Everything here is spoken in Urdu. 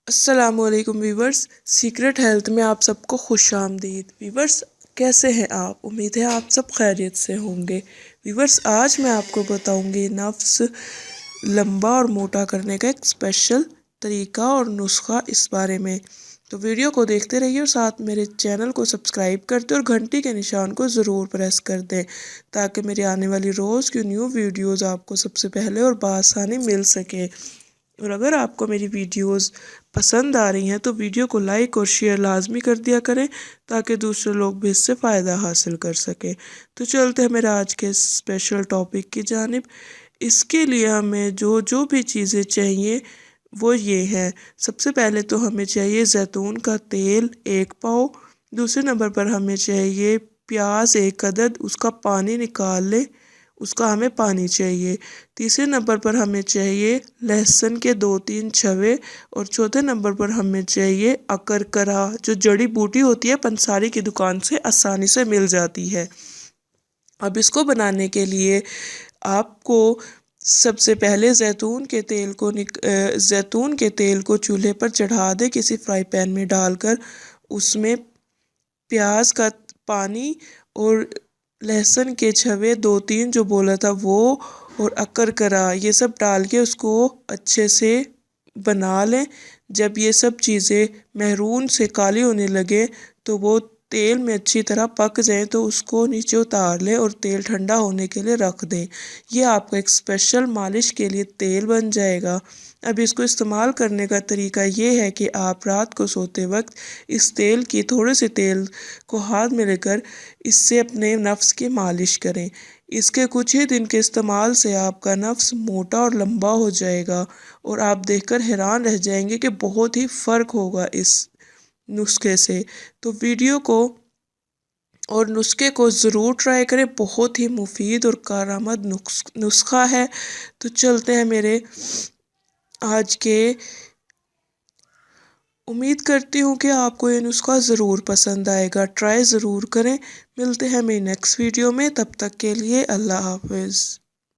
السلام علیکم ویورز، سیکرٹ ہیلتھ میں آپ سب کو خوش آمدید۔ ویورز کیسے ہیں آپ؟ امید ہے آپ سب خیریت سے ہوں گے۔ ویورز آج میں آپ کو بتاؤں گی نفس لمبا اور موٹا کرنے کا ایک اسپیشل طریقہ اور نسخہ اس بارے میں۔ تو ویڈیو کو دیکھتے رہیے اور ساتھ میرے چینل کو سبسکرائب کر دیں اور گھنٹی کے نشان کو ضرور پریس کر دیں تاکہ میری آنے والی روز کی نیو ویڈیوز آپ کو سب سے پہلے اور بآسانی مل سکے۔ اور اگر آپ کو میری ویڈیوز پسند آ رہی ہیں تو ویڈیو کو لائک اور شیئر لازمی کر دیا کریں تاکہ دوسرے لوگ بھی اس سے فائدہ حاصل کر سکیں۔ تو چلتے ہیں میرے آج کے اسپیشل ٹاپک کی جانب۔ اس کے لیے ہمیں جو بھی چیزیں چاہیے وہ یہ ہیں۔ سب سے پہلے تو ہمیں چاہیے زیتون کا تیل 1 پاؤ۔ دوسرے نمبر پر ہمیں چاہیے پیاز 1 عدد، اس کا پانی نکال لیں، اس کا ہمیں پانی چاہیے۔ تیسرے نمبر پر ہمیں چاہیے لہسن کے 2-3 چھوے اور چوتھے نمبر پر ہمیں چاہیے اکرکرا، جو جڑی بوٹی ہوتی ہے، پنساری کی دکان سے آسانی سے مل جاتی ہے۔ اب اس کو بنانے کے لیے آپ کو سب سے پہلے زیتون کے تیل کو چولہے پر چڑھا دیں کسی فرائی پین میں ڈال کر۔ اس میں پیاز کا پانی اور لہسن کے چھوے 2-3 جو بولا تھا وہ اور اکرکرا یہ سب ڈال کے اس کو اچھے سے بنا لیں۔ جب یہ سب چیزیں مہرون سے کالی ہونے لگے تو وہ تیل میں اچھی طرح پک جائیں تو اس کو نیچے اتار لیں اور تیل ٹھنڈا ہونے کے لیے رکھ دیں۔ یہ آپ کا ایک اسپیشل مالش کے لیے تیل بن جائے گا۔ اب اس کو استعمال کرنے کا طریقہ یہ ہے کہ آپ رات کو سوتے وقت اس تیل کی تھوڑے سے تیل کو ہاتھ میں لے کر اس سے اپنے نفس کی مالش کریں۔ اس کے کچھ ہی دن کے استعمال سے آپ کا نفس موٹا اور لمبا ہو جائے گا اور آپ دیکھ کر حیران رہ جائیں گے کہ بہت ہی فرق ہوگا اس نسخے سے۔ تو ویڈیو کو اور نسخے کو ضرور ٹرائی کریں، بہت ہی مفید اور کارآمد نسخہ ہے۔ تو چلتے ہیں میرے آج کے۔ امید کرتی ہوں کہ آپ کو یہ نسخہ ضرور پسند آئے گا، ٹرائی ضرور کریں۔ ملتے ہیں میری نیکسٹ ویڈیو میں، تب تک کے لیے اللہ حافظ۔